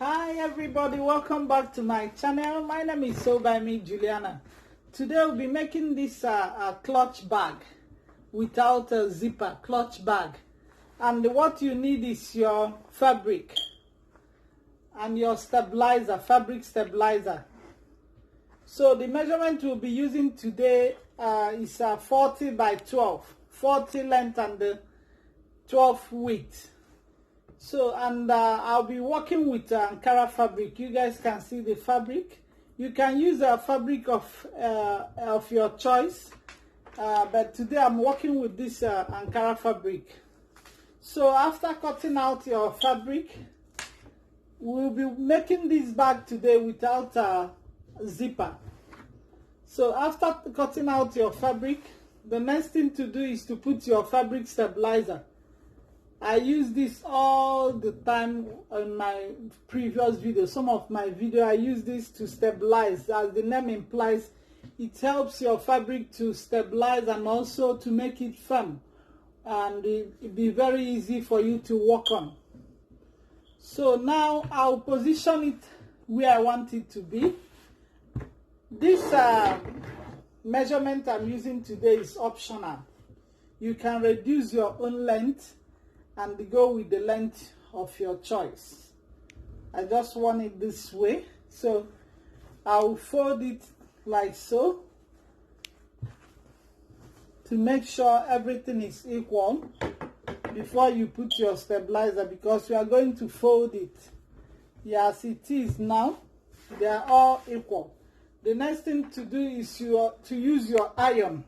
Hi everybody, welcome back to my channel. My name is So by me Juliana. Today we'll be making this clutch bag without a zipper, clutch bag. And what you need is your fabric and your stabilizer, fabric stabilizer. So the measurement we'll be using today is 40 by 12, 40 length and 12 width. So, and I'll be working with Ankara fabric. You guys can see the fabric. You can use a fabric of your choice, but today I'm working with this Ankara fabric. So after cutting out your fabric, we'll be making this bag today without a zipper. So after cutting out your fabric, the next thing to do is to put your fabric stabilizer. I use this all the time in my previous video. Some of my video I use this to stabilize. As the name implies, it helps your fabric to stabilize and also to make it firm, and it be very easy for you to work on. So now I'll position it where I want it to be. This measurement I'm using today is optional. You can reduce your own length and go with the length of your choice. I just want it this way, so I'll fold it like so to make sure everything is equal before you put your stabilizer, because we are going to fold it. Yes, it is now. They are all equal. The next thing to do is to use your iron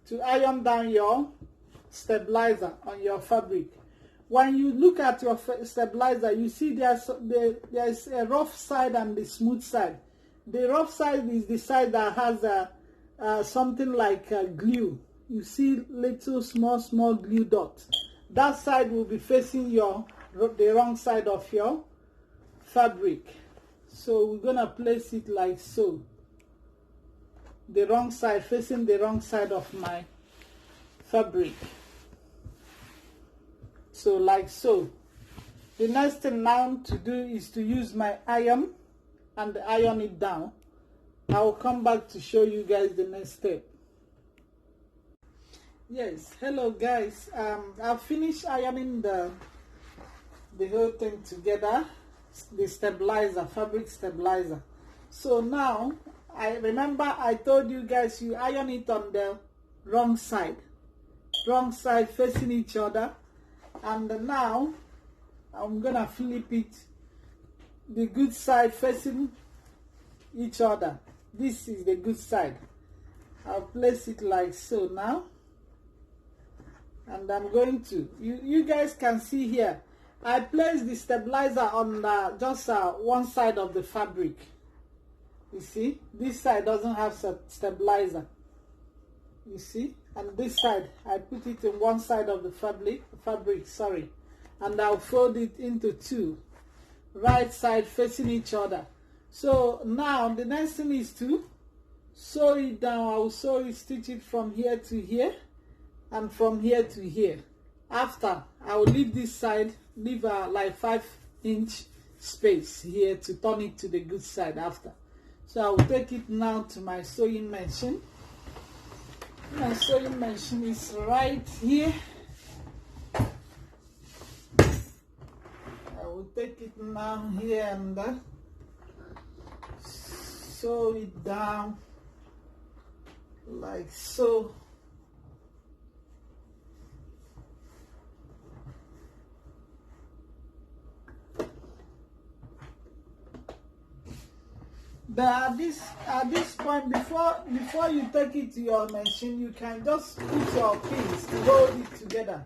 to iron down your stabilizer on your fabric. When you look at your stabilizer, you see there's a rough side and the smooth side. The rough side is the side that has something like glue. You see little small glue dots. That side will be facing the wrong side of your fabric. So we're gonna place it like so. The wrong side facing the wrong side of my fabric. So like so. The next thing now to do is to use my iron and iron it down. I will come back to show you guys the next step. Yes, hello guys. I've finished ironing the whole thing together, the stabilizer, fabric stabilizer. So now I remember I told you guys you iron it on the wrong side facing each other. And now I'm gonna flip it, the good side facing each other. This is the good side. I'll place it like so now, and I'm going to, you guys can see here, I placed the stabilizer on just one side of the fabric. You see, this side doesn't have stabilizer. You see, and this side I put it in one side of the fabric, sorry, and I'll fold it into two, right side facing each other. So now the next thing is to sew it down. I'll stitch it from here to here and from here to here. After, I'll leave this side, leave like 5-inch space here to turn it to the good side after. So I'll take it now to my sewing machine. My sewing machine is right here. I will take it now here and sew it down like so. But at this point, before you take it to your machine, you can just put your pins to hold it together.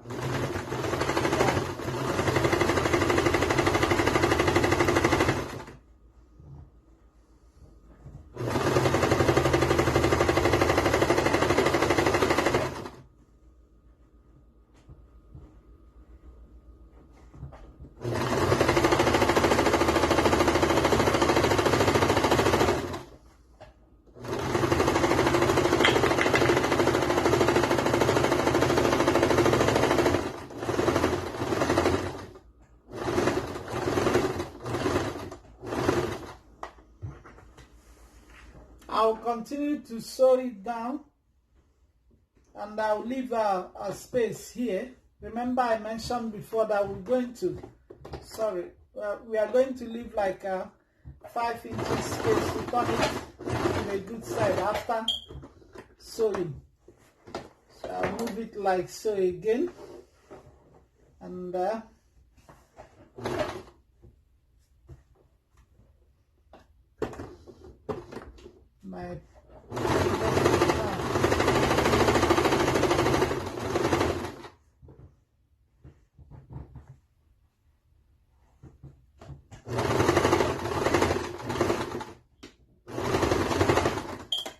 I'll continue to sew it down, and I'll leave a space here. Remember I mentioned before that we're going to, we are going to leave like a 5 inches space to turn it to the good side after sewing. So I'll move it like so again, and my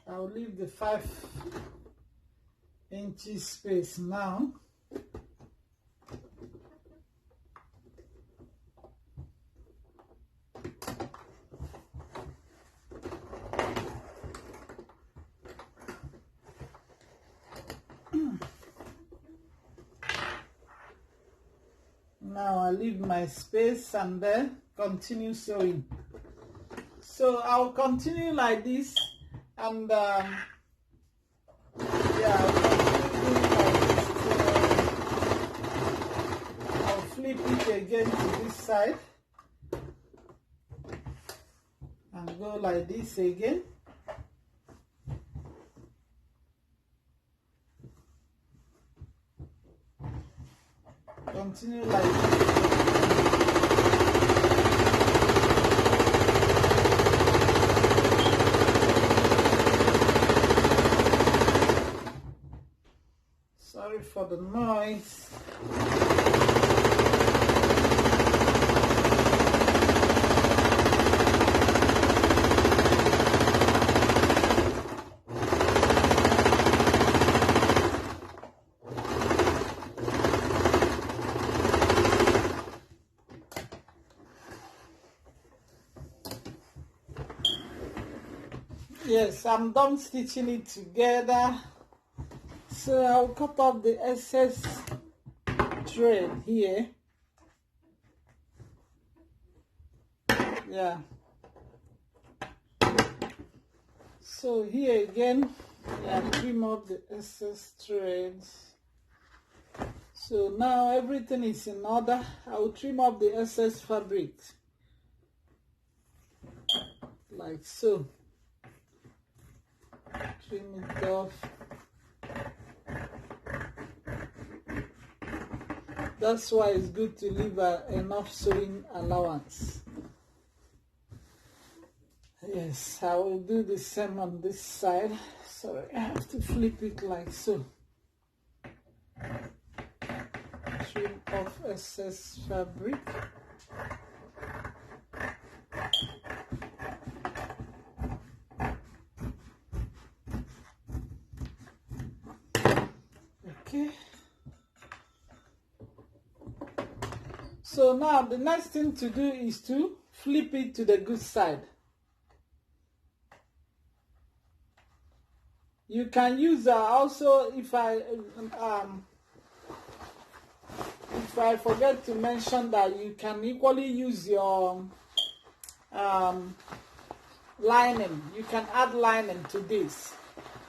I'll leave the 5 inches space now. Now I leave my space and then continue sewing. So I'll continue like this, and yeah, I'll continue like this till I'll flip it again to this side and go like this again. Continue like this. Sorry for the noise. Yes, I'm done stitching it together. So I'll cut off the excess thread here. Yeah. So here again, yeah, trim off the excess threads. So now everything is in order. I'll trim off the excess fabric like so. Trim it off. That's why it's good to leave enough sewing allowance. Yes, I will do the same on this side. Sorry, I have to flip it like so. Trim off excess fabric. Okay. So now the next thing to do is to flip it to the good side. You can use also, if I forget to mention that you can equally use your lining. You can add lining to this,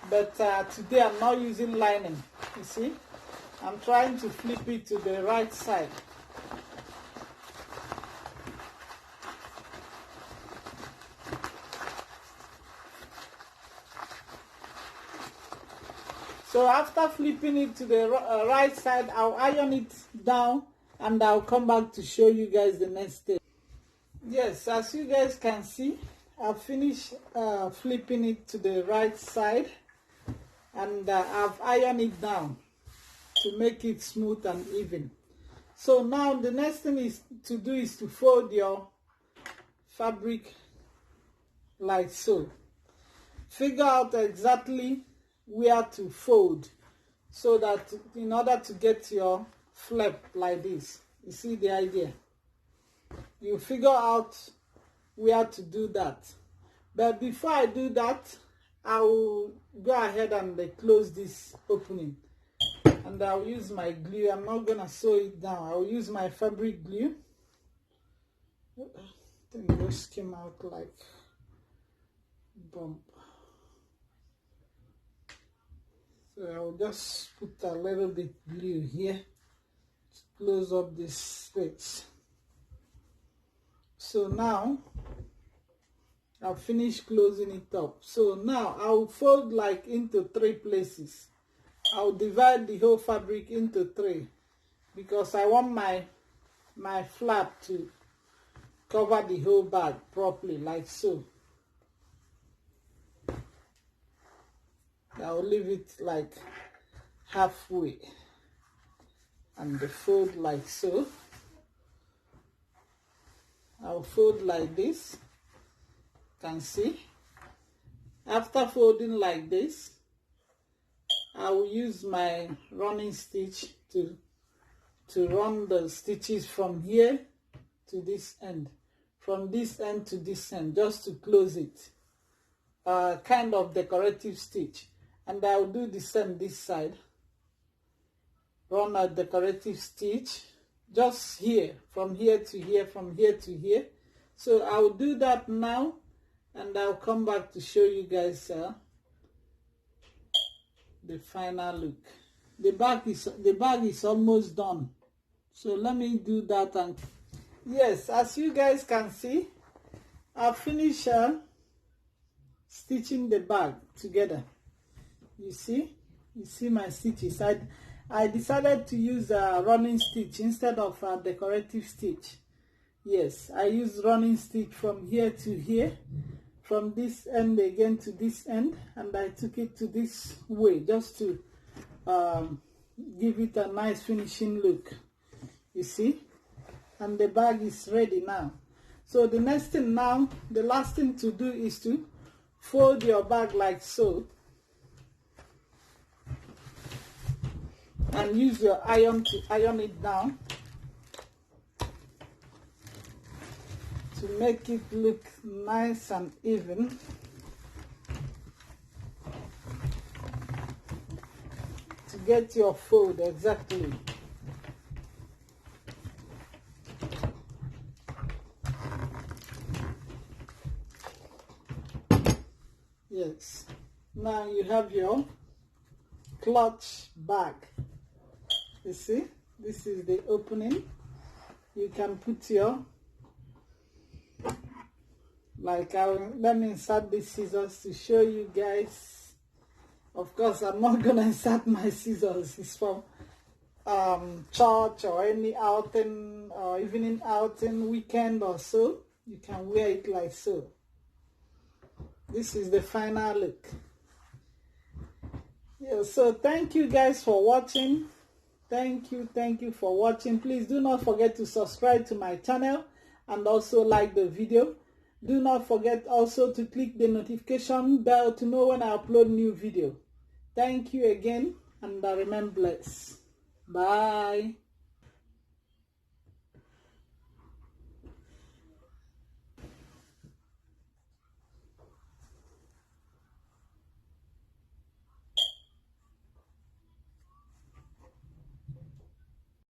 but today I'm not using lining. You see, I'm trying to flip it to the right side. So after flipping it to the right side, I'll iron it down and I'll come back to show you guys the next step. Yes, as you guys can see, I've finished flipping it to the right side, and I've ironed it down to make it smooth and even. So now the next thing is to do is to fold your fabric like so. Figure out exactly where to fold so that in order to get your flap like this. You see the idea? You figure out where to do that. But before I do that, I will go ahead and close this opening, and I'll use my glue. I'm not gonna sew it down. I'll use my fabric glue. I think it just came out like bump. So I'll just put a little bit blue here to close up this space. So now I'll finish closing it up. So now I'll fold like into 3 places. I'll divide the whole fabric into 3 because I want my flap to cover the whole bag properly, like so. I'll leave it like halfway and fold like so. I'll fold like this. You can see. After folding like this, I will use my running stitch to run the stitches from here to this end, from this end to this end, just to close it. Kind of decorative stitch. And I'll do the same this side. Run a decorative stitch just here, from here to here, from here to here. So I'll do that now, and I'll come back to show you guys the final look. The bag is almost done. So let me do that. And yes, as you guys can see, I've finished stitching the bag together. You see my stitches. I decided to use a running stitch instead of a decorative stitch. Yes, I used running stitch from here to here, from this end again to this end, and I took it to this way just to give it a nice finishing look. You see, and the bag is ready now. So the next thing now, the last thing to do is to fold your bag like so, and use your iron to iron it down to make it look nice and even. To get your fold exactly. Yes. Now you have your clutch bag. You see, this is the opening. You can put your, like, let me insert these scissors to show you guys. Of course, I'm not gonna insert my scissors. It's from church or any outing or evening outing, weekend or so. You can wear it like so. This is the final look. Yeah, so thank you guys for watching. Thank you for watching. Please do not forget to subscribe to my channel and also like the video. Do not forget also to click the notification bell to know when I upload new video. Thank you again, and remain blessed. Bye.